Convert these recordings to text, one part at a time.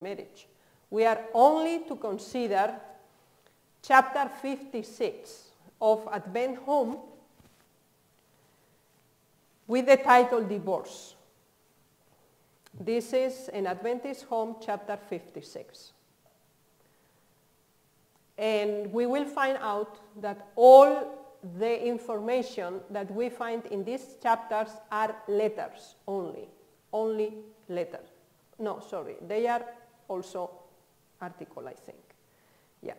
Remarriage. We are only to consider chapter 56 of Advent Home with the title Divorce. This is in Adventist Home, chapter 56. And we will find out that all the information that we find in these chapters are letters only letters. No, sorry, they are also article, I think. Yeah.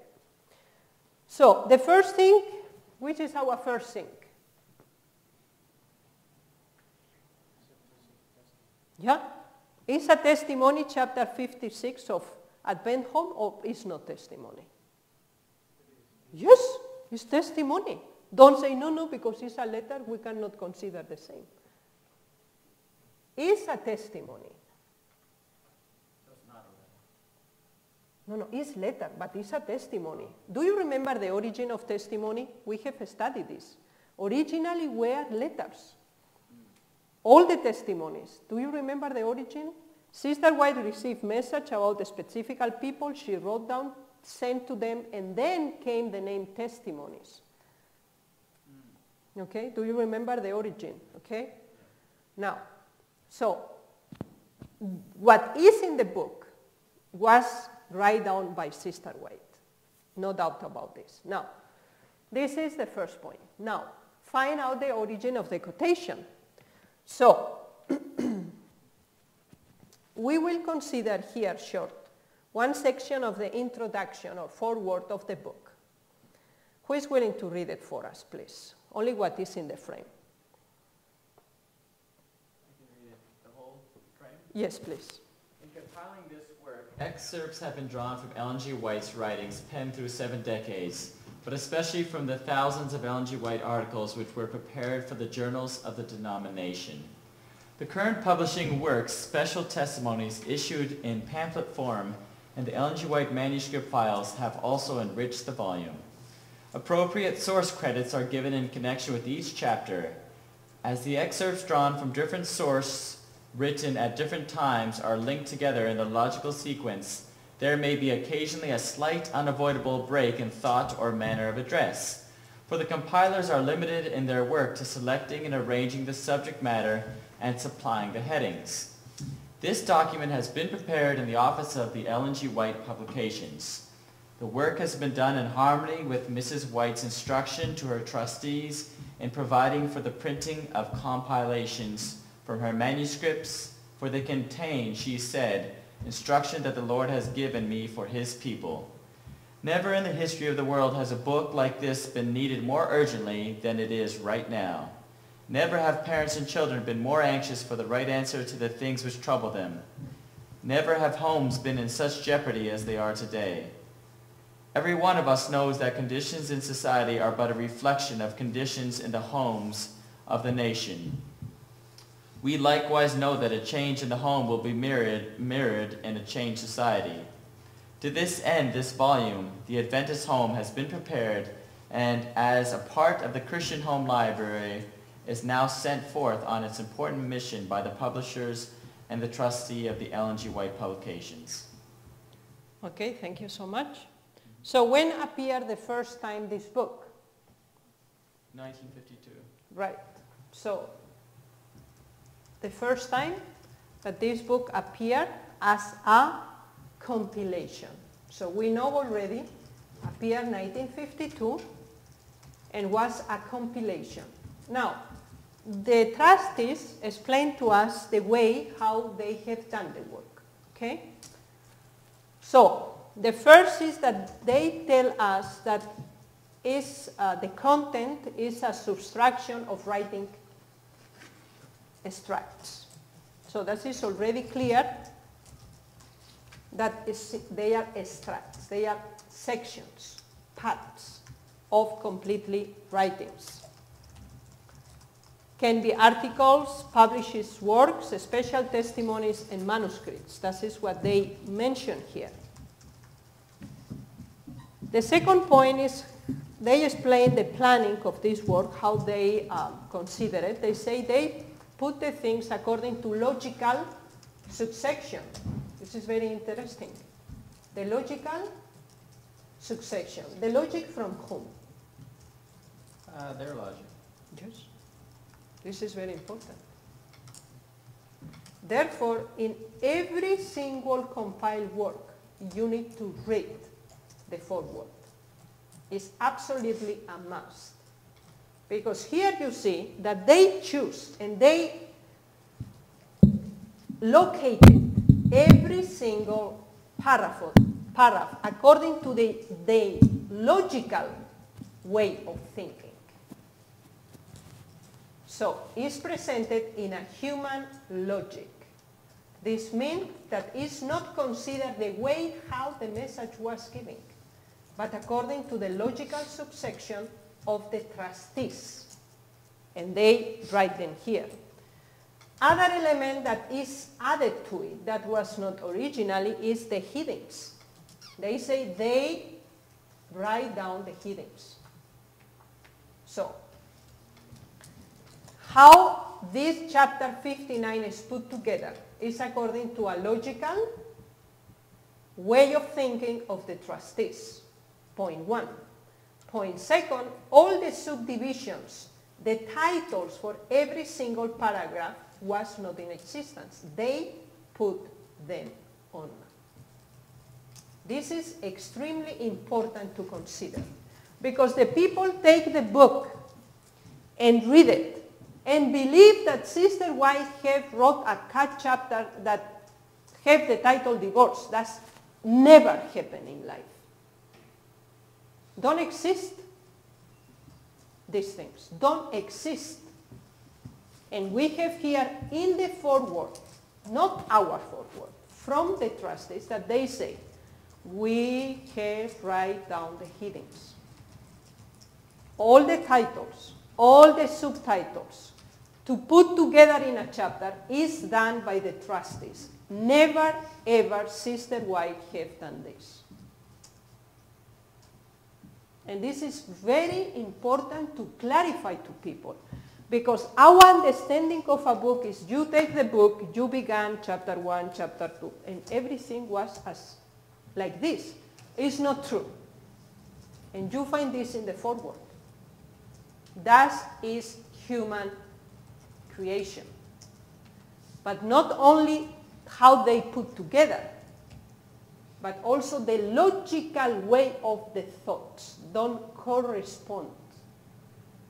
So the first thing, which is our first thing? Yeah? Is a testimony chapter 56 of Advent Home, or is not testimony? Yes, it's testimony. Don't say no, because it's a letter, we cannot consider the same. It's a testimony. So it's not a letter. No, it's letter, but it's a testimony. Do you remember the origin of testimony? We have studied this. Originally were letters. All the testimonies. Do you remember the origin? Sister White received message about the specific people. She wrote down, sent to them, and then came the name testimonies. Okay, do you remember the origin? Okay? Now, so what is in the book was written down by Sister White. No doubt about this. Now, this is the first point. Now, find out the origin of the quotation. So, we will consider here short one section of the introduction or foreword of the book. Who is willing to read it for us, please? Only what is in the frame. I can read it, the whole frame? Yes, please. In compiling this work, excerpts have been drawn from Ellen G. White's writings penned through 7 decades, but especially from the thousands of Ellen G. White articles which were prepared for the journals of the denomination. The current publishing works, special testimonies issued in pamphlet form, and the Ellen G. White manuscript files have also enriched the volume. Appropriate source credits are given in connection with each chapter. As the excerpts drawn from different sources written at different times are linked together in a logical sequence, there may be occasionally a slight unavoidable break in thought or manner of address, for the compilers are limited in their work to selecting and arranging the subject matter and supplying the headings. This document has been prepared in the office of the Ellen G. White Publications. The work has been done in harmony with Mrs. White's instruction to her trustees in providing for the printing of compilations from her manuscripts, for they contain, she said, instruction that the Lord has given me for his people. Never in the history of the world has a book like this been needed more urgently than it is right now. Never have parents and children been more anxious for the right answer to the things which trouble them. Never have homes been in such jeopardy as they are today. Every one of us knows that conditions in society are but a reflection of conditions in the homes of the nation. We likewise know that a change in the home will be mirrored in a changed society. To this end, this volume, The Adventist Home, has been prepared and, as a part of the Christian Home Library, is now sent forth on its important mission by the publishers and the trustee of the Ellen G. White Publications. Okay, thank you so much. So when appeared the first time this book? 1952. Right. So the first time that this book appeared as a compilation. So we know already appeared 1952 and was a compilation. Now, the trustees explained to us the way how they have done the work. Okay? So the first is that they tell us that the content is a subtraction of writing extracts. So that is already clear that they are extracts, they are sections, parts of completely writings. Can be articles, published works, special testimonies, and manuscripts. That is what they mention here. The second point is they explain the planning of this work, how they consider it. They say they put the things according to logical succession. This is very interesting. The logical succession. The logic from whom? Their logic. Yes. This is very important. Therefore, in every single compiled work, you need to read the foreword. It's absolutely a must. Because here you see that they choose and they located every single paragraph according to the logical way of thinking. So it's presented in a human logic. This means that it's not considered the way how the message was given, but according to the logical succession of the trustees. And they write them here. Other element that is added to it that was not originally is the headings. They say they write down the headings. So, how this chapter 59 is put together is according to a logical way of thinking of the trustees. Point one. Point second, all the subdivisions, the titles for every single paragraph was not in existence. They put them on. This is extremely important to consider because the people take the book and read it and believe that Sister White have wrote a cut chapter that have the title divorce. That's never happened in life. Don't exist. These things don't exist. And we have here in the foreword, not our foreword, from the trustees that they say, we have write down the headings. All the titles, all the subtitles, to put together in a chapter is done by the trustees. Never ever Sister White have done this. And this is very important to clarify to people. Because our understanding of a book is you take the book, you began chapter 1, chapter 2, and everything was as like this. It's not true. And you find this in the foreword. That is human creation. But not only how they put together, but also the logical way of the thoughts don't correspond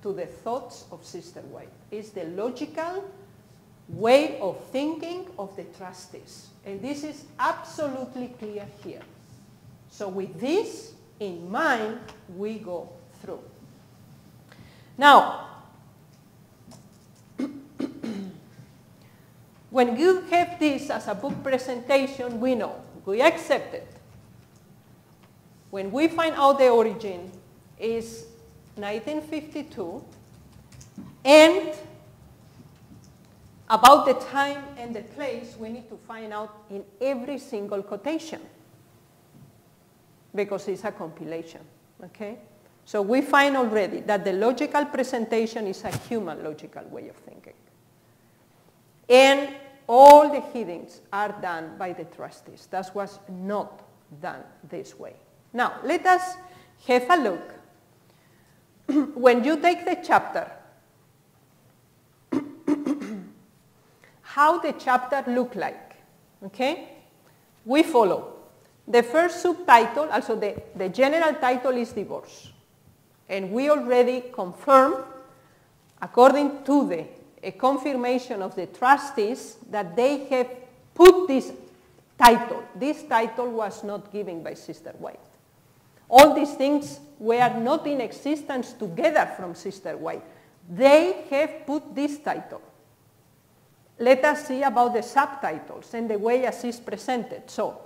to the thoughts of Sister White. It's the logical way of thinking of the trustees. And this is absolutely clear here. So with this in mind, we go through. Now, when you have this as a book presentation, we know, we accept it. When we find out the origin is 1952, and about the time and the place, we need to find out in every single quotation, because it's a compilation, okay? So we find already that the logical presentation is a human logical way of thinking. And all the headings are done by the trustees. That was not done this way. Now, let us have a look. When you take the chapter, how the chapter look like, okay? We follow. The first subtitle, also the general title is divorce. And we already confirmed, according to a confirmation of the trustees, that they have put this title. This title was not given by Sister White. All these things were not in existence together from Sister White. They have put this title. Let us see about the subtitles and the way as is presented. So,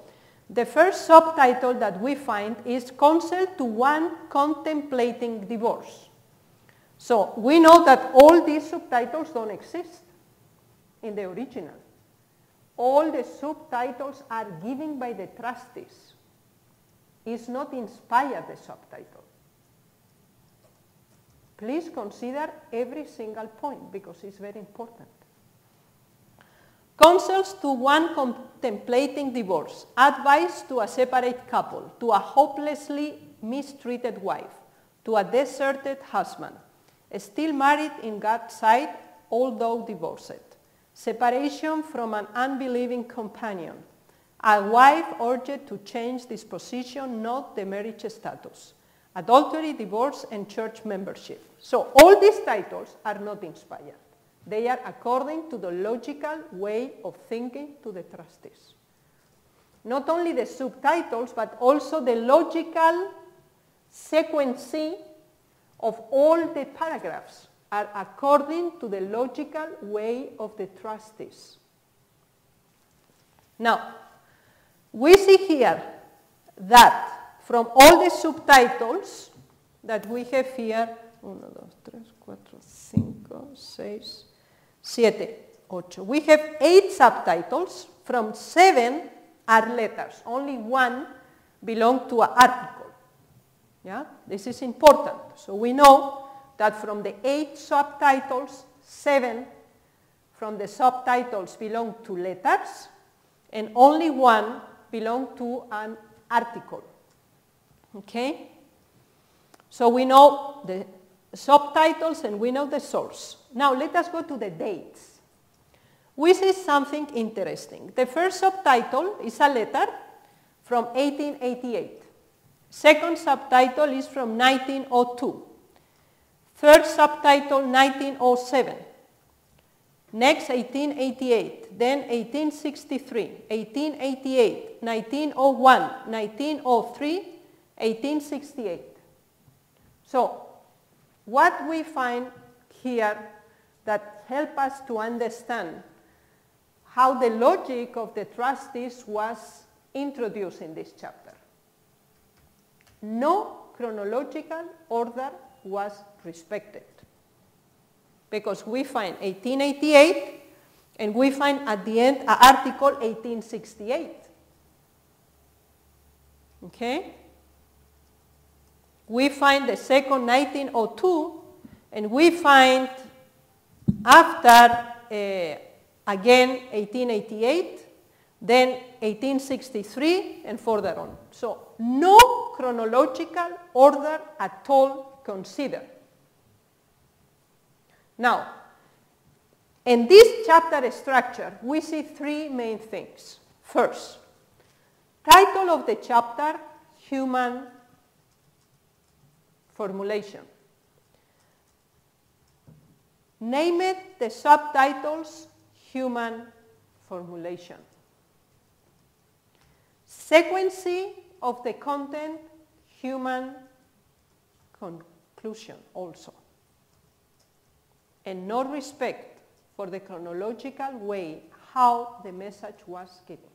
the first subtitle that we find is Counsel to One Contemplating Divorce. So, we know that all these subtitles don't exist in the original. All the subtitles are given by the trustees. It's not inspired, the subtitle. Please consider every single point because it's very important. Counsels to one contemplating divorce, advice to a separate couple, to a hopelessly mistreated wife, to a deserted husband, still married in God's sight, although divorced, separation from an unbelieving companion, a wife urged to change disposition, not the marriage status, adultery, divorce, and church membership. So all these titles are not inspired. They are according to the logical way of thinking to the trustees. Not only the subtitles, but also the logical sequencing of all the paragraphs are according to the logical way of the trustees. Now, we see here that from all the subtitles that we have here, 1, 2, 3, 4, 5, 6, 7, 8. We have 8 subtitles. From 7 are letters. Only 1 belongs to an article. Yeah? This is important. So we know that from the 8 subtitles, 7 from the subtitles belong to letters, and only 1 belongs to an article. Okay? So we know the subtitles and we know the source. Now let us go to the dates. We see something interesting. The first subtitle is a letter from 1888. Second subtitle is from 1902. Third subtitle 1907. Next 1888, then 1863, 1888, 1901, 1903, 1868. So what we find here that help us to understand how the logic of the trustees was introduced in this chapter. No chronological order was respected, because we find 1888 and we find at the end an article 1868. Okay? We find the second 1902 and we find after again 1888, then 1863 and further on. So no chronological order at all considered. Now, in this chapter structure, we see 3 main things. First, title of the chapter, Human Formulation. Name it the subtitles, Human Formulation. Sequencing of the content, Human Conclusion also. And no respect for the chronological way how the message was given.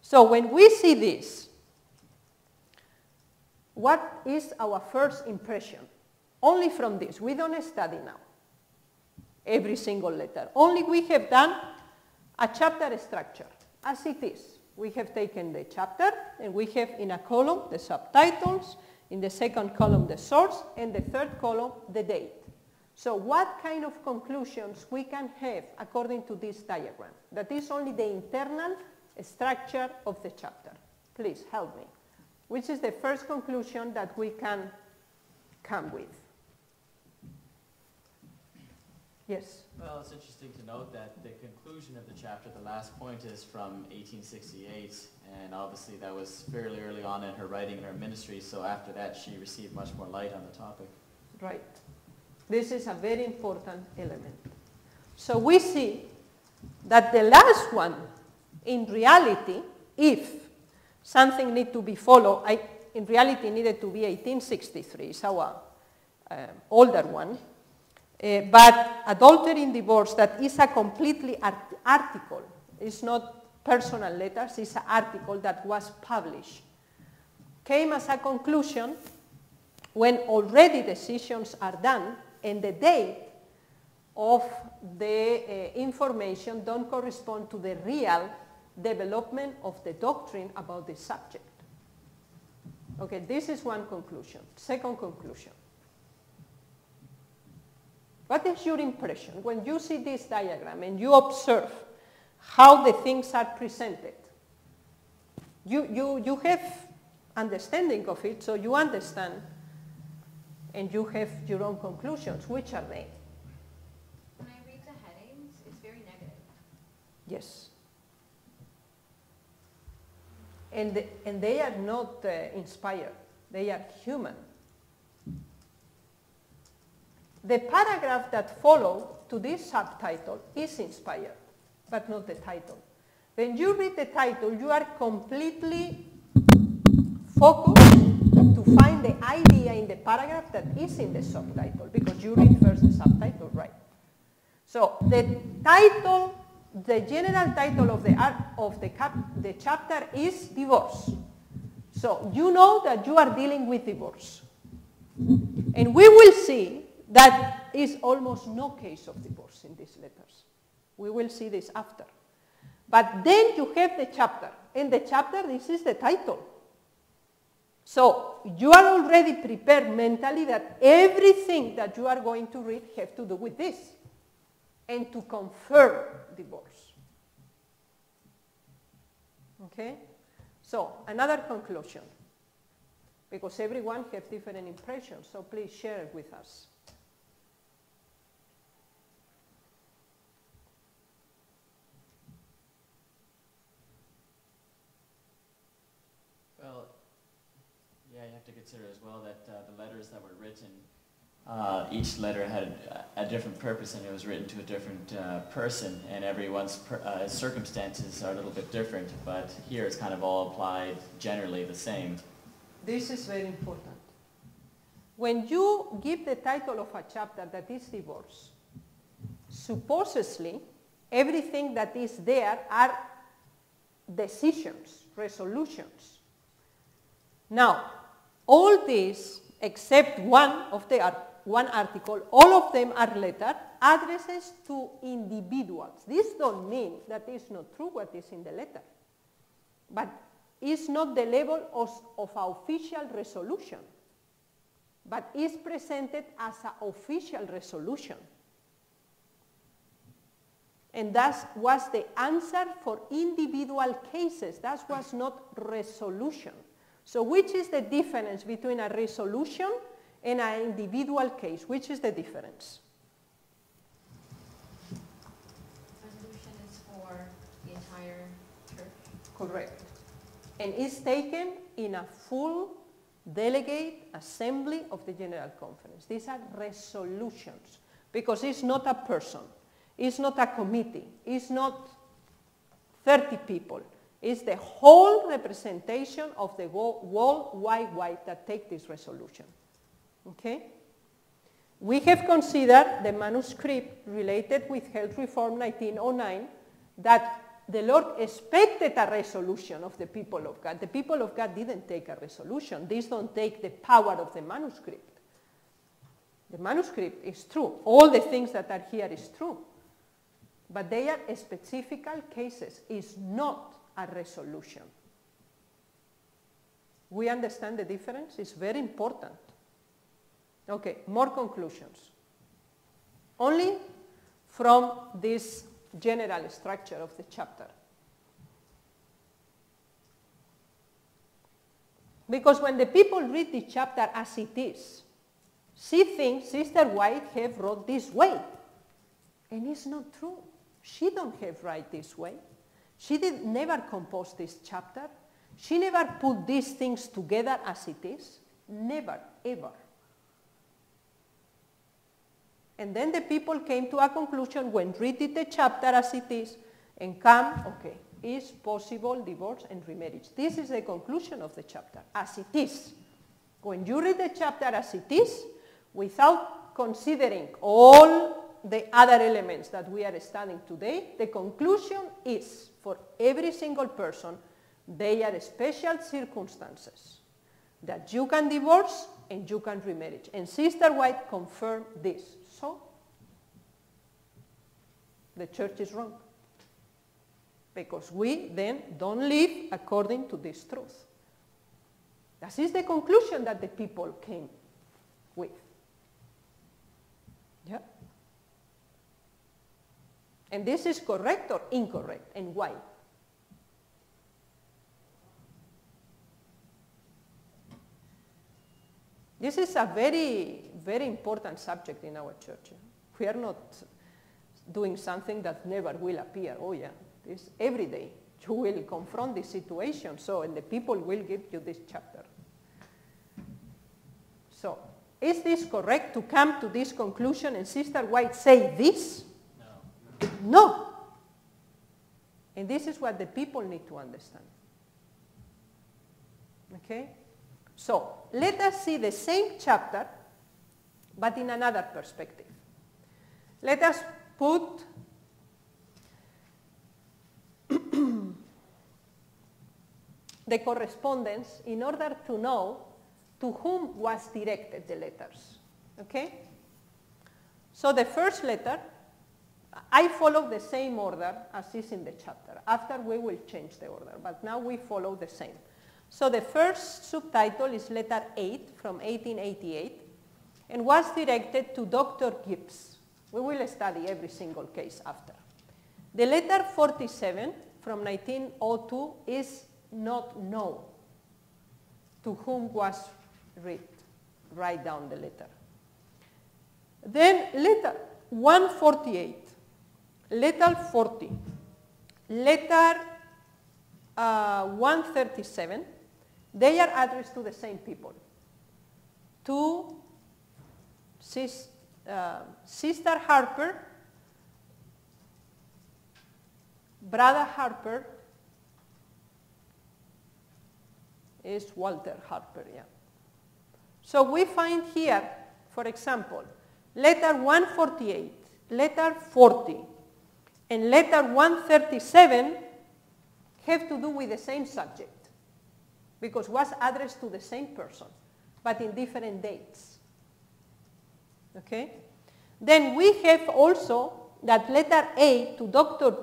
So when we see this, what is our first impression? Only from this. We don't study now every single letter. Only we have done a chapter structure as it is. We have taken the chapter and we have in a column the subtitles, in the second column the source, and the third column the date. So what kind of conclusions we can have according to this diagram? That is only the internal structure of the chapter. Please help me. Which is the first conclusion that we can come with? Yes? Well, it's interesting to note that the conclusion of the chapter, the last point, is from 1868, and obviously that was fairly early on in her writing and her ministry, so after that she received much more light on the topic. Right. This is a very important element. So we see that the last one, in reality, if something needs to be followed, in reality needed to be 1863, it's our older one. But adultery and divorce, that is a completely article. It's not personal letters, it's an article that was published. Came as a conclusion when already decisions are done and the date of the information don't correspond to the real development of the doctrine about the subject. Okay, this is one conclusion. Second conclusion. What is your impression when you see this diagram and you observe how the things are presented. You have understanding of it, so you understand, and you have your own conclusions. Which are they? When I read the headings, it's very negative. Yes. And they are not inspired. They are human. The paragraph that follows to this subtitle is inspired, but not the title. When you read the title, you are completely focused to find the idea in the paragraph that is in the subtitle, because you read first the subtitle, right? So the title, the general title of the chapter is divorce. So you know that you are dealing with divorce. And we will see that is almost no case of divorce in these letters. We will see this after. But then you have the chapter. In the chapter, this is the title. So you are already prepared mentally that everything that you are going to read has to do with this and to confirm divorce. Okay? So another conclusion, because everyone has different impressions, so please share it with us. Well, yeah, you have to consider as well that the letters that were written, each letter had a different purpose, and it was written to a different person, and everyone's circumstances are a little bit different, but here it's kind of all applied generally the same. This is very important. When you give the title of a chapter that is divorce, supposedly everything that is there are decisions, resolutions. Now, all these, except one article, all of them are letters, addresses to individuals. This don't mean that it's not true what is in the letter, but it's not the level of an official resolution, but is presented as an official resolution. And that was the answer for individual cases. That was not resolution. So which is the difference between a resolution and an individual case? Which is the difference? Resolution is for the entire church. Correct. And is taken in a full delegate assembly of the General Conference. These are resolutions, because it's not a person, it's not a committee, it's not 30 people. It's the whole representation of the worldwide that take this resolution. Okay? We have considered the manuscript related with Health Reform 1909 that the Lord expected a resolution of the people of God. The people of God didn't take a resolution. These don't take the power of the manuscript. The manuscript is true. All the things that are here is true. But they are specific cases. It's not a resolution. We understand the difference? It's very important. Okay, more conclusions. Only from this general structure of the chapter. Because when the people read the chapter as it is, she thinks Sister White have wrote this way. And it's not true. She don't have write this way. She never composed this chapter. She never put these things together as it is. Never, ever. And then the people came to a conclusion when reading the chapter as it is and come, okay, is possible divorce and remarriage. This is the conclusion of the chapter, as it is. When you read the chapter as it is, without considering all the other elements that we are studying today, the conclusion is, for every single person, they are special circumstances that you can divorce and you can remarry. And Sister White confirmed this. So, the church is wrong. Because we then don't live according to this truth. That is the conclusion that the people came with. Yeah. And this is correct or incorrect, and why? This is a very, very important subject in our church. We are not doing something that never will appear. Oh yeah, this every day you will confront this situation, so and the people will give you this chapter. So, is this correct to come to this conclusion and Sister White say this? No. No. And this is what the people need to understand. Okay? So, let us see the same chapter, but in another perspective. Let us put the correspondence in order to know to whom was directed the letters. Okay? So the first letter, I follow the same order as is in the chapter. After we will change the order, but now we follow the same. So the first subtitle is letter 8 from 1888 and was directed to Dr. Gibbs. We will study every single case after. The letter 47 from 1902 is not known to whom was read. Write down the letter. Then letter 148, letter 40, letter 137, they are addressed to the same people. To Sister Harper, Brother Harper is Walter Harper, yeah. So we find here, for example, letter 148, letter 40, and letter 137 have to do with the same subject because was addressed to the same person, but in different dates. Okay? Then we have also that letter A to Dr.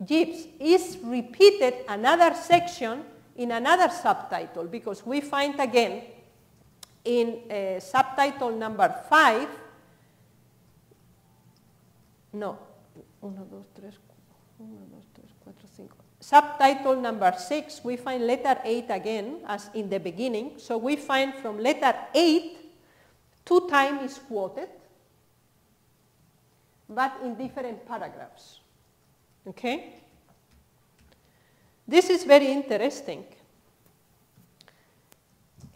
Gibbs is repeated another section in another subtitle because we find again in subtitle number 5, no, 1, 2, 3, 4, 5. Subtitle number 6, we find letter 8 again as in the beginning. So we find from letter 8, 2 times is quoted, but in different paragraphs. Okay? This is very interesting.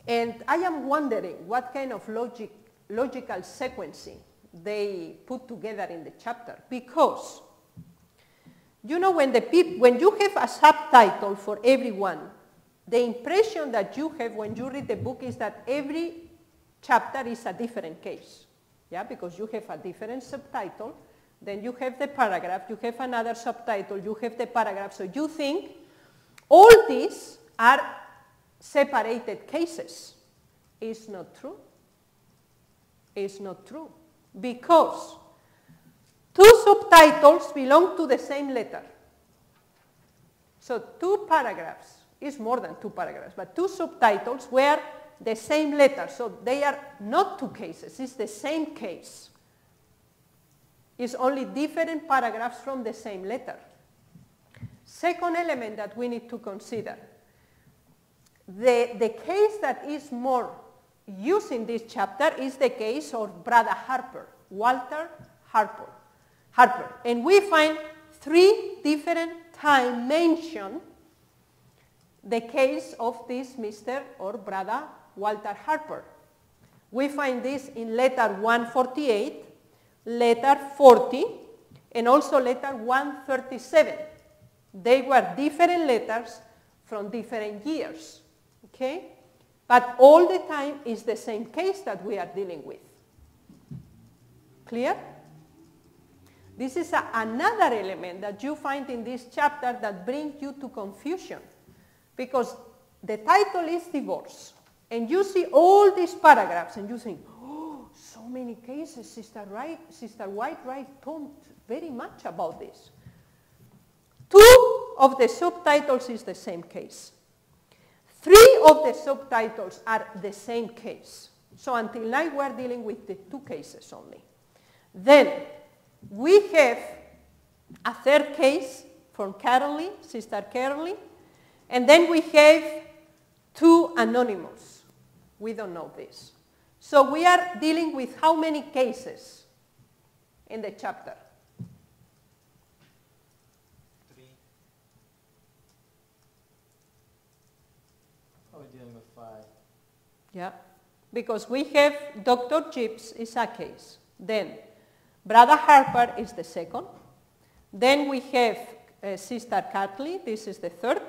And I am wondering what kind of logical sequencing they put together in the chapter. Because, you know, when you have a subtitle for everyone, the impression that you have when you read the book is that every chapter is a different case. Yeah, because you have a different subtitle, then you have the paragraph, you have another subtitle, you have the paragraph. So you think all these are separated cases. It's not true. It's not true. Because 2 subtitles belong to the same letter. So 2 paragraphs is more than 2 paragraphs, but 2 subtitles were the same letter. So they are not 2 cases, it's the same case. It's only different paragraphs from the same letter. Second element that we need to consider. The case that is more used in this chapter is the case of Brother Harper, Walter Harper. And we find 3 different times mentioned the case of this Mr. or Brother Walter Harper. We find this in letter 148, letter 40, and also letter 137. They were different letters from different years. Okay? But all the time is the same case that we are dealing with. Clear? This is another element that you find in this chapter that brings you to confusion. Because the title is divorce. And you see all these paragraphs and you think, oh, so many cases, Sister White told very much about this. 2 of the subtitles is the same case. 3 of the subtitles are the same case. So until now we are dealing with the 2 cases only. Then we have a third case from Carolee, Sister Carolee, and then we have 2 anonymous. We don't know this. So we are dealing with how many cases in the chapter? 3. Probably dealing with 5. Yeah, because we have Dr. Gibbs is a case. Then Brother Harper is the second. Then we have Sister Catley, this is the third.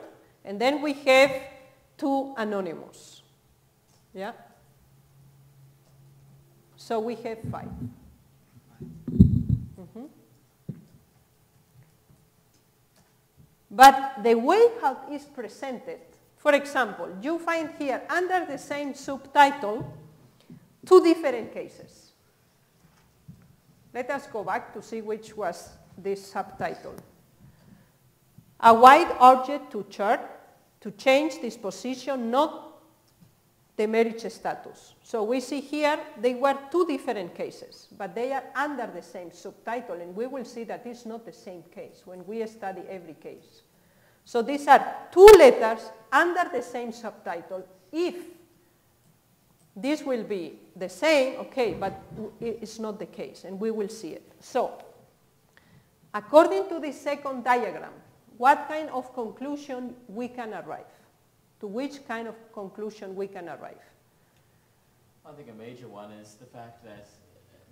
And then we have 2 anonymous. Yeah. So we have 5. Mm-hmm. But the way how it is presented, for example, you find here under the same subtitle 2 different cases. Let us go back to see which was this subtitle. A white urged to church to change disposition, not the marriage status. So we see here they were 2 different cases, but they are under the same subtitle, and we will see that it's not the same case when we study every case. So these are 2 letters under the same subtitle. If this will be the same, okay, but it's not the case, and we will see it. So, according to the second diagram, what kind of conclusion we can arrive? To which kind of conclusion we can arrive? I think a major one is the fact that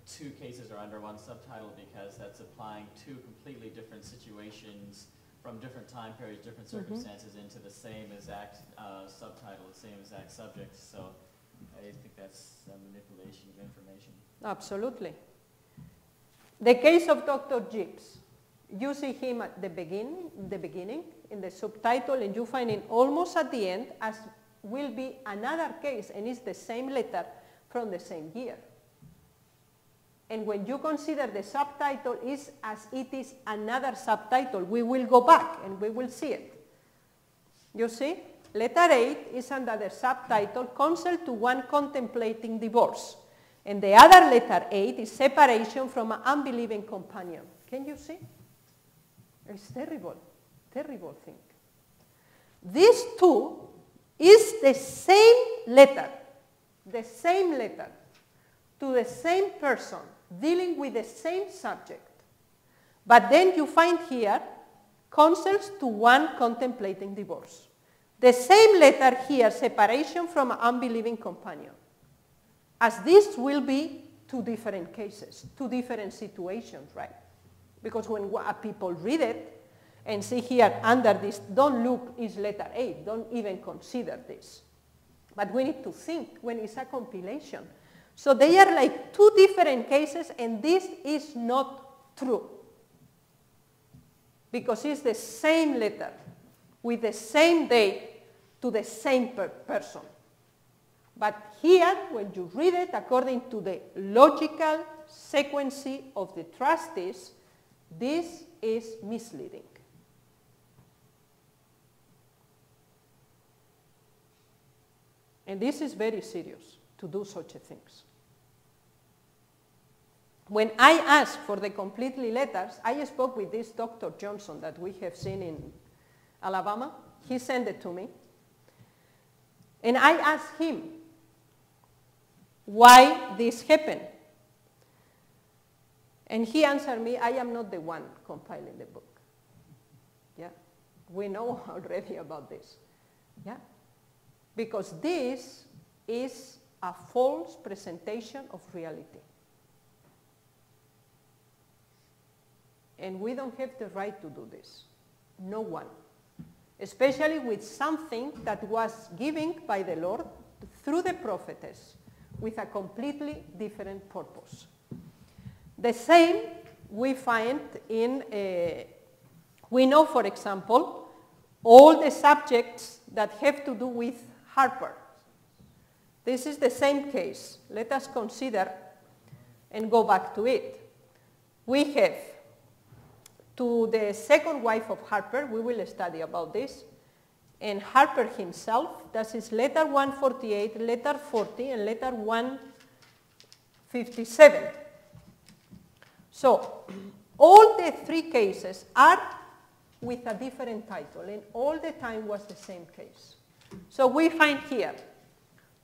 2 cases are under 1 subtitle, because that's applying 2 completely different situations from different time periods, different circumstances into the same exact subtitle, the same exact subject. So I think that's a manipulation of information. Absolutely. The case of Dr. Gibbs, you see him at the beginning in the subtitle, and you find him almost at the end, as will be another case, and it's the same letter from the same year. And when you consider the subtitle is as it is another subtitle, we will go back and we will see it. You see? Letter 8 is under the subtitle, Counsel to One Contemplating Divorce. And the other letter 8 is Separation from an Unbelieving Companion. Can you see? It's terrible, terrible thing. These 2 is the same letter to the same person, dealing with the same subject. But then you find here, counsels to one contemplating divorce. The same letter here, separation from an unbelieving companion. As this will be 2 different cases, 2 different situations, right? Because when people read it and see here under this, don't look, is letter 8, don't even consider this. But we need to think when it's a compilation. So they are like 2 different cases, and this is not true. Because it's the same letter with the same date to the same person. But here, when you read it according to the logical sequence of the trustees, this is misleading. And this is very serious to do such things. When I asked for the completely letters, I spoke with this Dr. Johnson that we have seen in Alabama. He sent it to me. And I asked him why this happened. And he answered me, I am not the one compiling the book. Yeah, we know already about this. Yeah, because this is a false presentation of reality. And we don't have the right to do this. No one. Especially with something that was given by the Lord through the prophetess with a completely different purpose. The same we find in, we know, for example, all the subjects that have to do with Harper. This is the same case. Let us consider and go back to it. We have to the second wife of Harper, we will study about this, and Harper himself, that is letter 148, letter 40, and letter 157. So, All the three cases are with a different title, and all the time was the same case. So we find here,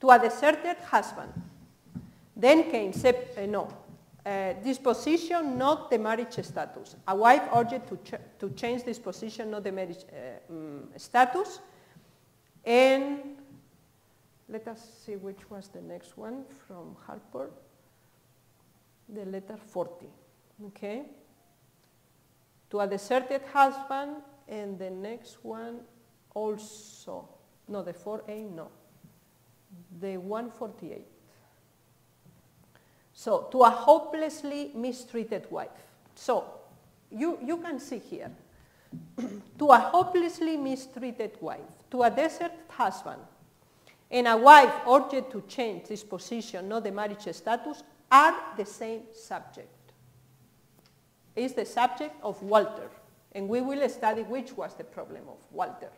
to a deserted husband, then came, disposition, not the marriage status. A wife urged to change disposition, not the marriage status. And let us see which was the next one from Harper. The letter 40, okay? To a deserted husband, and the next one also. No, the 4A, no. The 148. So, to a hopelessly mistreated wife. So, you can see here. To a hopelessly mistreated wife, to a deserted husband, and a wife urged to change disposition, not the marriage status, are the same subject. It's the subject of Walter, and we will study which was the problem of Walter.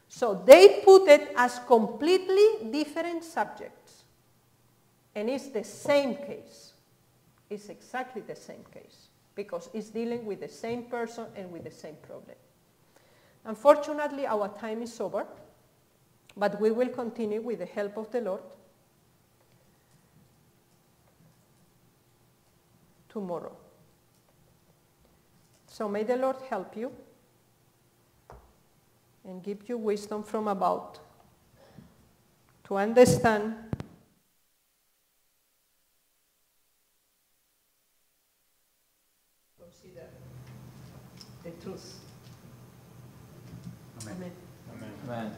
So they put it as completely different subjects, and it's the same case. It's exactly the same case, because it's dealing with the same person and with the same problem. Unfortunately, our time is over, but we will continue with the help of the Lord tomorrow. So may the Lord help you and give you wisdom from above to understand consider the truth. Amen. Amen. Amen. Amen.